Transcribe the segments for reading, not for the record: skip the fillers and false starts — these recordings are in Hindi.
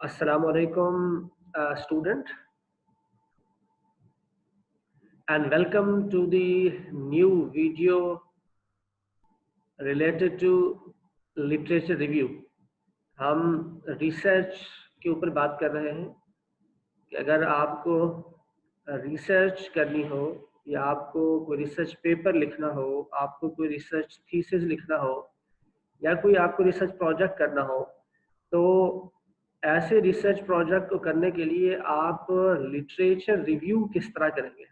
Assalamu alaikum, student, and welcome to the new video related to literature review. हम रिसर्च के ऊपर बात कर रहे हैं कि अगर आपको रिसर्च करनी हो या आपको कोई रिसर्च पेपर लिखना हो, आपको कोई रिसर्च थीसिस लिखना हो या कोई आपको रिसर्च प्रोजेक्ट करना हो, तो ऐसे रिसर्च प्रोजेक्ट को करने के लिए आप लिटरेचर रिव्यू किस तरह करेंगे।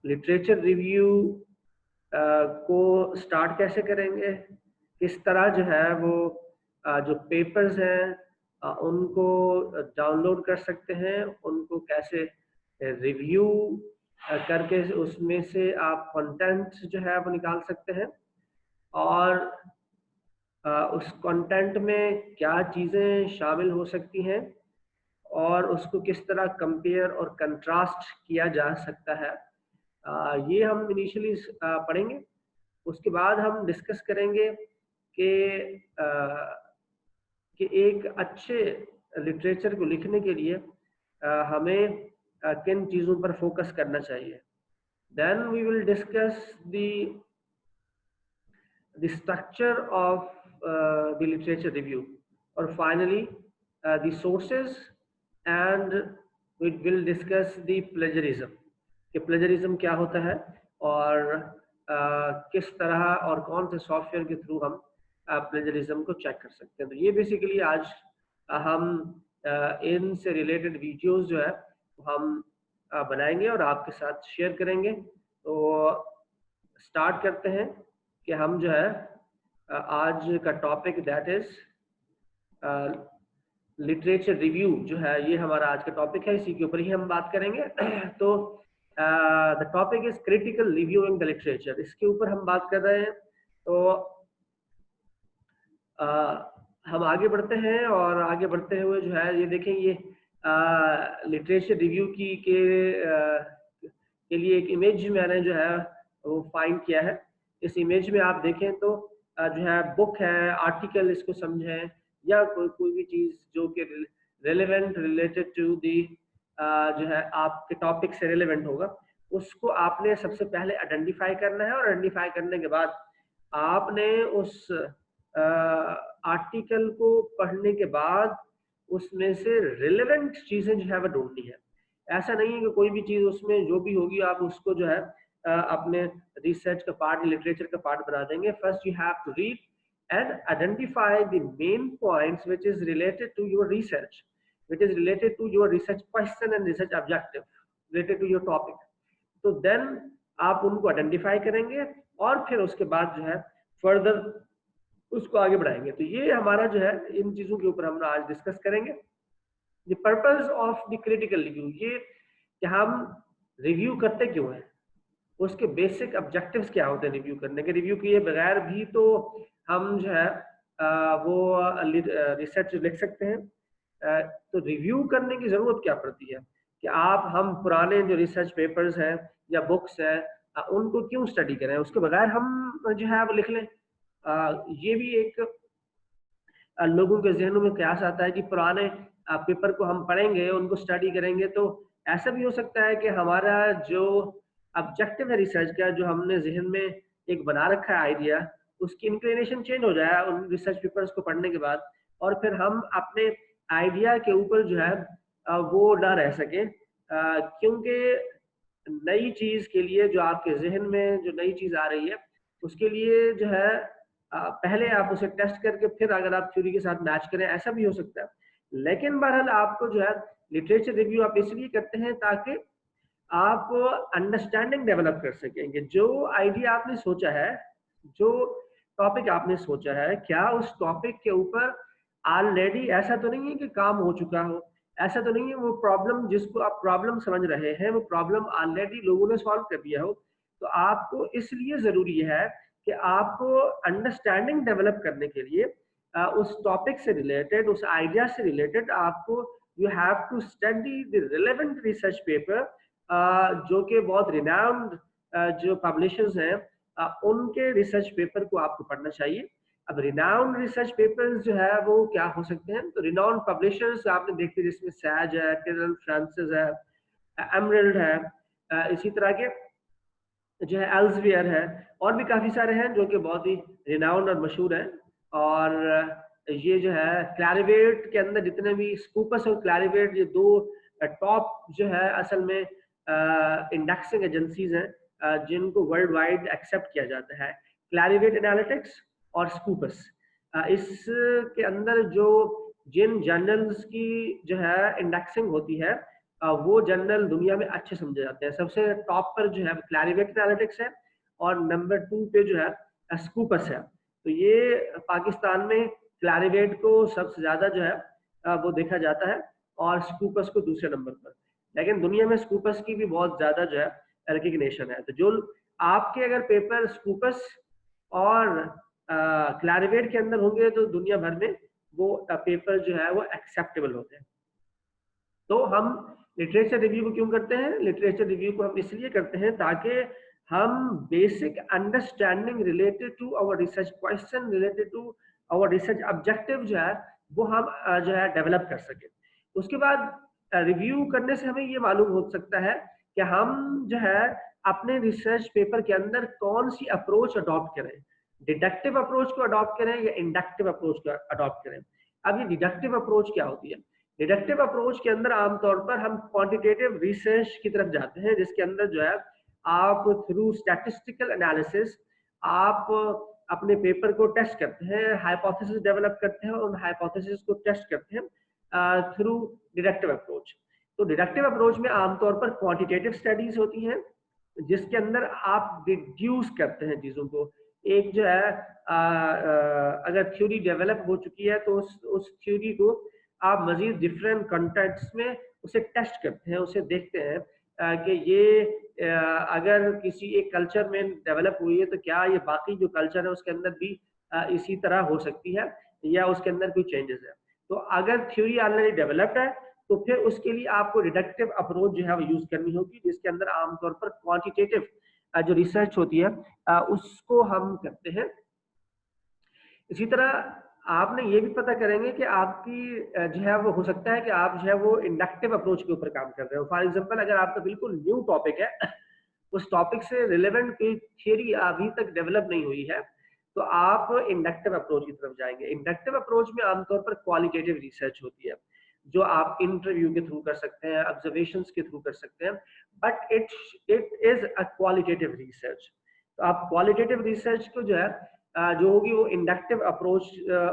लिटरेचर रिव्यू को स्टार्ट कैसे करेंगे, किस तरह जो है वो जो पेपर्स हैं उनको डाउनलोड कर सकते हैं, उनको कैसे रिव्यू करके उसमें से आप कंटेंट जो है वो निकाल सकते हैं और उस कंटेंट में क्या चीज़ें शामिल हो सकती हैं और उसको किस तरह कंपेयर और कंट्रास्ट किया जा सकता है। ये हम इनिशियली पढ़ेंगे। उसके बाद हम डिस्कस करेंगे कि अ, कि एक अच्छे लिटरेचर को लिखने के लिए हमें किन चीज़ों पर फोकस करना चाहिए। Then we will discuss the structure of the literature review, or finally the sources, and we will discuss the plagiarism कि plagiarism क्या होता है और किस तरह और कौन से सॉफ्टवेयर के थ्रू हम plagiarism को चेक कर सकते हैं। तो ये बेसिकली आज हम इनसे रिलेटेड वीडियोस जो है हम बनाएंगे और आपके साथ शेयर करेंगे। तो स्टार्ट करते हैं कि हम जो है आज का topic that is literature review जो है, ये हमारा आज का टॉपिक है, इसी के ऊपर ही हम बात करेंगे। तो the topic is critical reviewing the literature, इसके ऊपर हम बात कर रहे हैं। तो हम आगे बढ़ते हैं और आगे बढ़ते हुए जो है ये देखें, ये लिटरेचर रिव्यू की के लिए एक इमेज मैंने जो है वो फाइंड किया है। इस इमेज में आप देखें तो जो है बुक है, आर्टिकल इसको समझें या कोई भी चीज़ जो कि रेलेवेंट रिलेटेड टू दी जो है आपके टॉपिक से रेलेवेंट होगा, उसको आपने सबसे पहले आइडेंटिफाई करना है और आइडेंटिफाई करने के बाद आपने उस आर्टिकल को पढ़ने के बाद उसमें से रिलेवेंट चीज़ें जो है वो ढूंढनी है। ऐसा नहीं है कि कोई भी चीज़ उसमें जो भी होगी आप उसको जो है अपने रिसर्च का पार्ट, लिटरेचर का पार्ट बना देंगे। First you have to read and identify the main points which is related to your research, which is related to your research question and research objective related to your topic. तो then आप उनको आइडेंटिफाई करेंगे और फिर उसके बाद जो है फर्दर उसको आगे बढ़ाएंगे। तो ये हमारा जो है इन चीज़ों के ऊपर हम आज डिस्कस करेंगे। The purpose of the critical review, ये कि हम रिव्यू करते क्यों हैं, उसके बेसिक ऑब्जेक्टिव्स क्या होते हैं रिव्यू करने के। रिव्यू किए बगैर भी तो हम जो है वो रिसर्च लिख सकते हैं। तो रिव्यू करने की ज़रूरत क्या पड़ती है कि हम पुराने जो रिसर्च पेपर्स हैं या बुक्स हैं उनको क्यों स्टडी करें, उसके बगैर हम जो है वो लिख लें। ये भी एक लोगों के जहनों में कयास आता है कि पुराने पेपर को हम पढ़ेंगे, उनको स्टडी करेंगे, तो ऐसा भी हो सकता है कि हमारा जो ऑब्जेक्टिव है रिसर्च का, जो हमने जहन में एक बना रखा है आइडिया, उसकी इंक्लिनेशन चेंज हो जाए उन रिसर्च पेपर्स को पढ़ने के बाद, और फिर हम अपने आइडिया के ऊपर जो है वो ना रह सके। क्योंकि नई चीज़ के लिए जो आपके जहन में जो नई चीज़ आ रही है उसके लिए जो है पहले आप उसे टेस्ट करके फिर अगर आप थ्योरी के साथ मैच करें, ऐसा भी हो सकता है। लेकिन बहरहाल आपको जो है लिटरेचर रिव्यू आप इसलिए करते हैं ताकि आप अंडरस्टैंडिंग डेवलप कर सकेंगे। जो आइडिया आपने सोचा है, जो टॉपिक आपने सोचा है, क्या उस टॉपिक के ऊपर ऑलरेडी ऐसा तो नहीं है कि काम हो चुका हो, ऐसा तो नहीं है वो प्रॉब्लम जिसको आप प्रॉब्लम समझ रहे हैं वो प्रॉब्लम ऑलरेडी लोगों ने सॉल्व कर दिया हो। तो आपको इसलिए ज़रूरी है कि आपको अंडरस्टैंडिंग डेवलप करने के लिए उस टॉपिक से रिलेटेड, उस आइडिया से रिलेटेड आपको you have to study the relevant research paper, जो कि बहुत रिनाउंड जो पब्लिशर्स हैं उनके रिसर्च पेपर को आपको पढ़ना चाहिए। अब रिनाउंड रिसर्च पेपर्स जो है वो क्या हो सकते हैं, तो रिनाउंड पब्लिशर्स आपने देखते जिसमें सैज है, टिरल फ्रांसिस है, एमरल्ड है, इसी तरह के जो है एल्सवियर है, और भी काफी सारे हैं जो कि बहुत ही रिनाउंड और मशहूर हैं। और ये जो है क्लैरिवेट के अंदर जितने भी स्कूपस और क्लैरिवेट, ये दो टॉप जो है असल में इंडेक्सिंग एजेंसीज हैं जिनको वर्ल्ड वाइड एक्सेप्ट किया जाता है, क्लैरिवेट एनालिटिक्स और स्कूपस। इसके अंदर जो जिन जर्नल्स की जो है इंडेक्सिंग होती है वो जर्नल दुनिया में अच्छे समझे जाते हैं। सबसे टॉप पर जो है क्लैरिवेट एनालिटिक्स है और नंबर 2 पे जो है स्कूपस है। तो ये पाकिस्तान में क्लैरिवेट को सबसे ज्यादा जो है वो देखा जाता है और स्कूपस को दूसरे नंबर पर, लेकिन दुनिया में स्कूपस की भी बहुत ज्यादा जो है रिकग्निशन है। तो जो आपके अगर पेपर स्कूपस और क्लैरिवेट के अंदर होंगे तो दुनिया भर में वो पेपर जो है वो एक्सेप्टेबल होते हैं। तो हम लिटरेचर रिव्यू को क्यों करते हैं? लिटरेचर रिव्यू को हम इसलिए करते हैं ताकि हम basic understanding related to our research question, related to our research objective जो है वो हम जो है डेवलप कर सके। उसके बाद रिव्यू करने से हमें ये मालूम हो सकता है कि हम जो है अपने रिसर्च पेपर के अंदर कौन सी अप्रोच अडॉप्ट करें, डिडक्टिव अप्रोच को अडॉप्ट करें या इंडक्टिव अप्रोच को अडॉप्ट करें। अब ये डिडक्टिव अप्रोच क्या होती है? डिडक्टिव अप्रोच के अंदर आमतौर पर हम क्वांटिटेटिव रिसर्च की तरफ जाते हैं, जिसके अंदर जो है आप थ्रू स्टैटिस्टिकल एनालिसिस आप अपने पेपर को टेस्ट करते हैं, हाइपोथेसिस डेवलप करते हैं और उन हाइपोथेसिस को टेस्ट करते हैं थ्रू डिडक्टिव अप्रोच। तो डिडक्टिव अप्रोच में आमतौर पर क्वांटिटेटिव स्टडीज होती हैं जिसके अंदर आप डिड्यूस करते हैं चीजों को। एक जो है अगर थ्योरी डेवलप हो चुकी है तो उस थ्योरी को आप मजीद डिफरेंट कंटेंट्स में उसे टेस्ट करते हैं, उसे देखते हैं कि ये अगर किसी एक कल्चर में डेवलप हुई है तो क्या ये बाकी जो कल्चर है उसके अंदर भी इसी तरह हो सकती है या उसके अंदर कोई चेंजेस है। तो अगर थ्योरी ऑलरेडी डेवलप्ड है तो फिर उसके लिए आपको डिडक्टिव अप्रोच जो है वो यूज करनी होगी, जिसके अंदर आमतौर पर क्वांटिटेटिव जो रिसर्च होती है उसको हम करते हैं। इसी तरह आपने ये भी पता करेंगे कि आपकी जो है वो हो सकता है कि आप जो है वो इंडक्टिव अप्रोच के ऊपर काम कर रहे हो। फॉर एग्जांपल अगर आपका बिल्कुल न्यू टॉपिक है उस टॉपिक से रिलेवेंट कोई थियरी अभी तक डेवलप नहीं हुई है तो आप इंडक्टिव अप्रोच की तरफ जाएंगे। इंडक्टिव अप्रोच में आमतौर पर क्वालिटेटिव रिसर्च होती है जो आप इंटरव्यू के थ्रू कर सकते हैं, ऑब्जर्वेशंस के थ्रू कर सकते हैं, but it is a qualitative research. तो आप क्वालिटेटिव रिसर्च को जो है जो होगी वो इंडक्टिव अप्रोच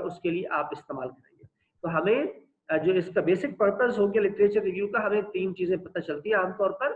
उसके लिए आप इस्तेमाल करेंगे। तो हमें जो इसका बेसिक पर्पस हो गया लिटरेचर रिव्यू का, हमें 3 चीजें पता चलती है आमतौर पर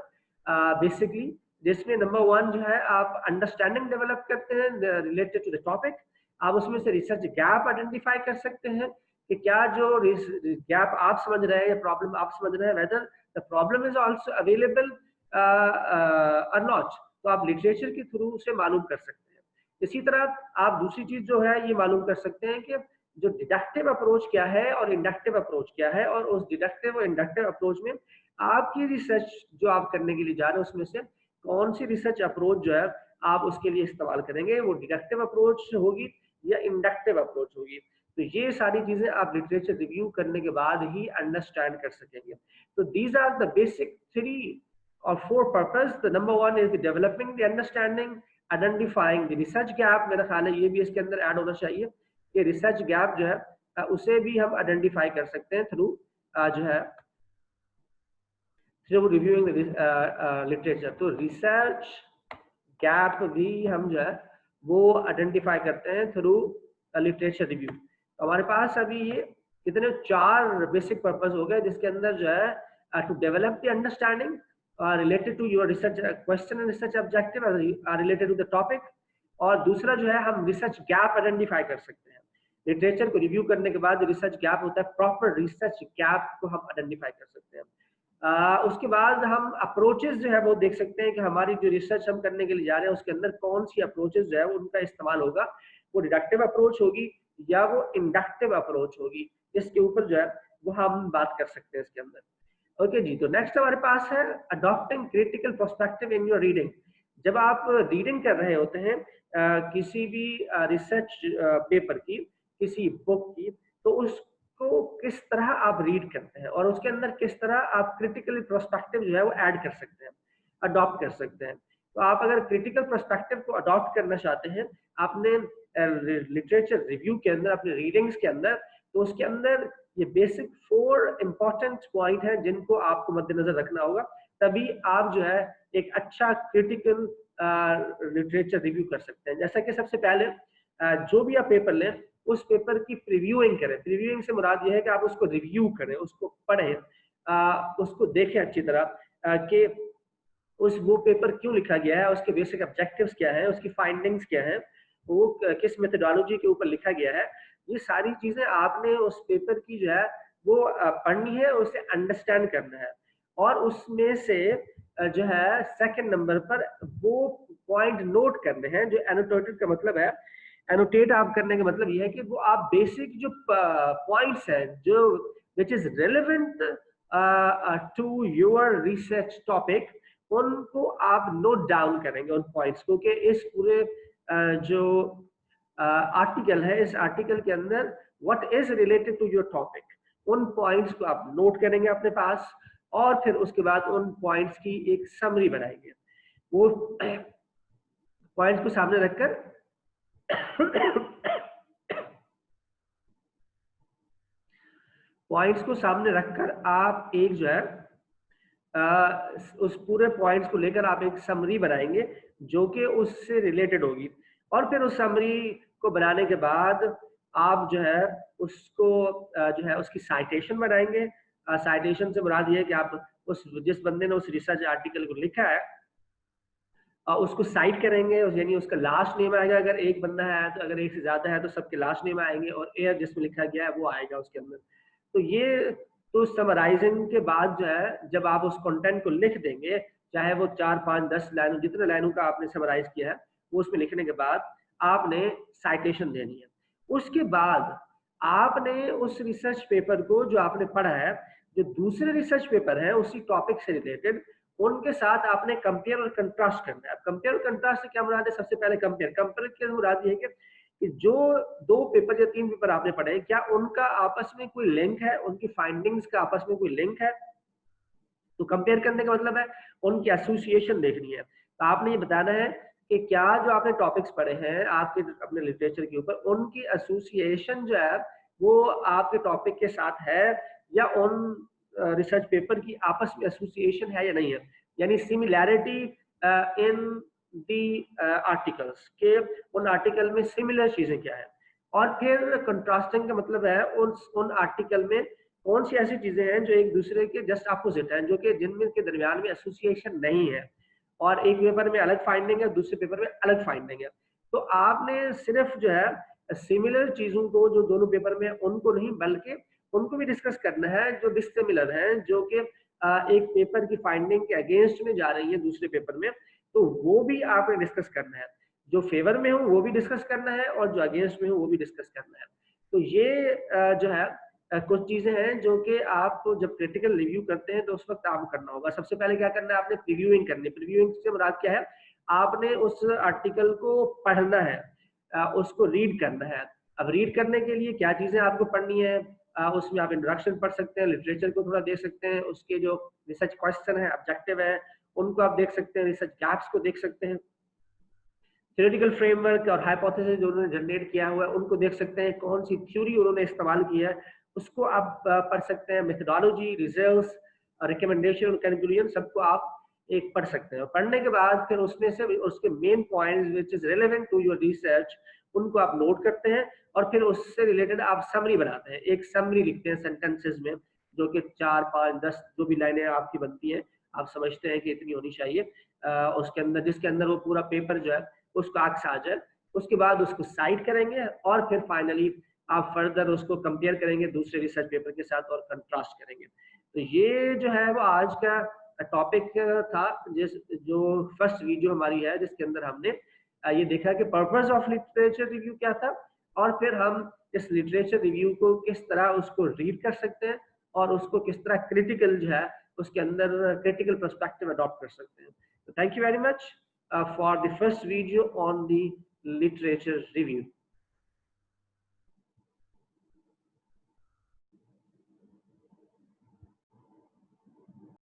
बेसिकली, जिसमें नंबर 1 जो है आप अंडरस्टैंडिंग डेवलप करते हैं रिलेटेड टू द टॉपिक। आप उसमें से रिसर्च गैप आइडेंटिफाई कर सकते हैं कि क्या जो गैप आप समझ रहे हैं या प्रॉब्लम आप समझ रहे हैं whether the problem is also available और नॉट, तो आप लिटरेचर के थ्रू से मालूम कर सकते हैं। इसी तरह आप दूसरी चीज जो है ये मालूम कर सकते हैं कि जो डिडक्टिव अप्रोच क्या है और इंडक्टिव अप्रोच क्या है, और उस डिडक्टिव और इंडक्टिव अप्रोच में आपकी रिसर्च जो आप करने के लिए जा रहे हैं उसमें से कौन सी रिसर्च अप्रोच जो है आप उसके लिए इस्तेमाल करेंगे, वो डिडक्टिव अप्रोच होगी या इंडक्टिव अप्रोच होगी। तो ये सारी चीजें आप लिटरेचर रिव्यू करने के बाद ही अंडरस्टैंड कर सकेंगे। तो these are the basic 3 or 4 purpose. The number 1 is the developing the understanding, identifying the research gap. मेरा ख्याल है ये भी इसके अंदर ऐड होना चाहिए कि रिसर्च गैप जो है उसे भी हम आइडेंटिफाई कर सकते हैं थ्रू जो है थ्रू रिव्यूइंग लिटरेचर। तो रिसर्च गैप भी हम जो है वो आइडेंटिफाई करते हैं थ्रू लिटरेचर रिव्यू। तो हमारे पास अभी ये कितने 4 बेसिक पर्पस हो गए जिसके अंदर जो है to develop the understanding related to your research question and research objective are related to the topic, और दूसरा जो है हम रिसर्च गैप आइडेंटिफाई कर सकते हैं। लिटरेचर को रिव्यू करने के बाद रिसर्च गैप होता है, प्रॉपर रिसर्च गैप को हम आइडेंटिफाई कर सकते हैं। उसके बाद हम अप्रोचेस जो है वो देख सकते हैं कि हमारी जो रिसर्च हम करने के लिए जा रहे हैं उसके अंदर कौन सी अप्रोचेस जो है उनका इस्तेमाल होगा, वो डिडक्टिव अप्रोच होगी या वो इंडक्टिव अप्रोच होगी, इसके ऊपर जो है वो हम बात कर सकते हैं इसके अंदर। ओके जी, तो नेक्स्ट हमारे पास है adopting critical perspective in your reading. जब आप रीडिंग कर रहे होते हैं किसी भी रिसर्च पेपर की, किसी बुक की, तो उसको किस तरह आप रीड करते हैं और उसके अंदर किस तरह आप क्रिटिकल पर्सपेक्टिव जो है वो ऐड कर सकते हैं, अडॉप्ट कर सकते हैं। तो आप अगर क्रिटिकल पर्सपेक्टिव को अडॉप्ट करना चाहते हैं अपने लिटरेचर रिव्यू के अंदर, अपने रीडिंग्स के अंदर, तो उसके अंदर ये बेसिक 4 इंपॉर्टेंट पॉइंट है जिनको आपको मद्देनजर रखना होगा, तभी आप जो है एक अच्छा क्रिटिकल लिटरेचर रिव्यू कर सकते हैं। जैसा कि सबसे पहले जो भी आप पेपर लें उस पेपर की प्रीव्यूइंग करें। प्रीव्यूइंग से मुराद ये है कि आप उसको रिव्यू करें, उसको पढ़ें, उसको देखें अच्छी तरह कि उस वो पेपर क्यों लिखा गया है, उसके बेसिक ऑब्जेक्टिव्स क्या है, उसकी फाइंडिंग्स क्या है, वो किस मेथोडोलॉजी के ऊपर लिखा गया है। ये सारी चीजें आपने उस पेपर की जो है वो पढ़नी है, उसे अंडरस्टैंड करना है और उसमें से जो है सेकंड नंबर पर वो पॉइंट नोट करने हैं जो एनोटेटेड का मतलब है। एनोटेट आप करने का मतलब ये है कि वो आप बेसिक जो पॉइंट्स हैं जो which is relevant to your research topic, उनको आप नोट डाउन करेंगे उन पॉइंट्स को कि इस पूरे जो आर्टिकल है, इस आर्टिकल के अंदर what is related to your topic, उन पॉइंट्स को आप नोट करेंगे अपने पास और फिर उसके बाद उन पॉइंट्स की एक समरी बनाएंगे। वो पॉइंट्स को सामने रखकर पॉइंट्स को सामने रखकर आप एक जो है उस पूरे पॉइंट्स को लेकर आप एक समरी बनाएंगे जो कि उससे रिलेटेड होगी और फिर उस समरी को बनाने के बाद आप जो है उसको जो है उसकी साइटेशन बनाएंगे। साइटेशन से मुराद ये है कि आप उस जिस बंदे ने उस रिसर्च आर्टिकल को लिखा है उसको साइट करेंगे, यानी उसका लास्ट नेम आएगा। अगर एक बंदा है तो, अगर एक से ज्यादा है तो सबके लास्ट नेम आएंगे और एयर जिसमें लिखा गया है वो आएगा उसके अंदर। तो ये तो समराइजिंग के बाद जो है जब आप उस कंटेंट को लिख देंगे, चाहे वो 4, 5, 10 लाइनों, जितने लाइनों का आपने समराइज किया है वो उसमें लिखने के बाद आपने साइटेशन देनी है। उसके बाद आपने उस रिसर्च पेपर को जो आपने पढ़ा है, जो दूसरे रिसर्च पेपर है उसी टॉपिक से रिलेटेड, उनके साथ आपने कंपेयर और कंट्रास्ट करना है। कंपेयर और कंट्रास्ट से क्या मुराद है? सबसे पहले कंपेयर कंपेयर की मुराद ये है कि जो 2 पेपर या 3 पेपर आपने पढ़े, क्या उनका आपस में कोई लिंक है, उनकी फाइंडिंग्स का आपस में कोई लिंक है। तो कंपेयर करने का मतलब है उनकी एसोसिएशन देखनी है। तो आपने ये बताना है कि क्या जो आपने टॉपिक्स पढ़े हैं आपके अपने लिटरेचर के ऊपर, उनकी एसोसिएशन जो है वो आपके टॉपिक के साथ है या उन रिसर्च पेपर की आपस में एसोसिएशन है या नहीं है, यानी सिमिलैरिटी इन दी आर्टिकल्स के, उन आर्टिकल में सिमिलर चीजें क्या है। और फिर कंट्रास्टिंग का मतलब है उन आर्टिकल में कौन सी ऐसी चीजें हैं जो एक दूसरे के जस्ट अपोजिट हैं, जो कि जिनमें के दरमियान में एसोसिएशन नहीं है और एक पेपर में अलग फाइंडिंग है, दूसरे पेपर में अलग फाइंडिंग है। तो आपने सिर्फ जो है सिमिलर चीजों को जो दोनों पेपर में उनको नहीं, बल्कि उनको भी डिस्कस करना है जो डिसिमिलर हैं, जो कि एक पेपर की फाइंडिंग के अगेंस्ट में जा रही है दूसरे पेपर में, तो वो भी आपने डिस्कस करना है। जो फेवर में हो वो भी डिस्कस करना है और जो अगेंस्ट में हो वो भी डिस्कस करना है। तो ये जो है कुछ चीजें हैं जो कि आप जब क्रिटिकल रिव्यू करते हैं तो उस वक्त आपको करना होगा। सबसे पहले क्या करना है, आपने प्रीव्यूइंग करनी है। प्रीव्यूइंग से मुराद क्या है, आपने उस आर्टिकल को पढ़ना है, उसको रीड करना है। अब रीड करने के लिए क्या चीजें आपको पढ़नी है, उसमें आप इंट्रोडक्शन पढ़ सकते हैं, लिटरेचर को थोड़ा देख सकते हैं, उसके जो रिसर्च क्वेश्चन है, ऑब्जेक्टिव है, उनको आप देख सकते हैं, रिसर्च गैप्स को देख सकते हैं, थ्योरेटिकल फ्रेमवर्क और हाइपोथेसिस जो उन्होंने जनरेट किया हुआ है उनको देख सकते हैं, कौन सी थ्योरी उन्होंने इस्तेमाल की है उसको आप पढ़ सकते हैं, मेथोडोलॉजी, रिजल्ट्स, रिकमेंडेशन और कंक्लूजन सबको आप एक पढ़ सकते हैं। और पढ़ने के बाद फिर उसमें से उसके main points which is relevant to your research उनको आप नोट करते हैं और फिर उससे रिलेटेड आप समरी बनाते हैं। एक समरी लिखते हैं सेंटेंसेस में, जो कि 4, 5, 10 जो भी लाइनें आपकी बनती हैं, आप समझते हैं कि इतनी होनी चाहिए उसके अंदर, जिसके अंदर वो पूरा पेपर जो है उसको आंख से आ जाए। उसके बाद उसको साइट करेंगे और फिर फाइनली आप फर्दर उसको कंपेयर करेंगे दूसरे रिसर्च पेपर के साथ और कंट्रास्ट करेंगे। तो ये जो है वो आज का टॉपिक था, जिस जो फर्स्ट वीडियो हमारी है जिसके अंदर हमने ये देखा कि पर्पस ऑफ लिटरेचर रिव्यू क्या था और फिर हम इस लिटरेचर रिव्यू को किस तरह उसको रीड कर सकते हैं और उसको किस तरह क्रिटिकल जो है उसके अंदर क्रिटिकल पर्सपेक्टिव अडॉप्ट कर सकते हैं। तो thank you very much. for the first video on the literature review.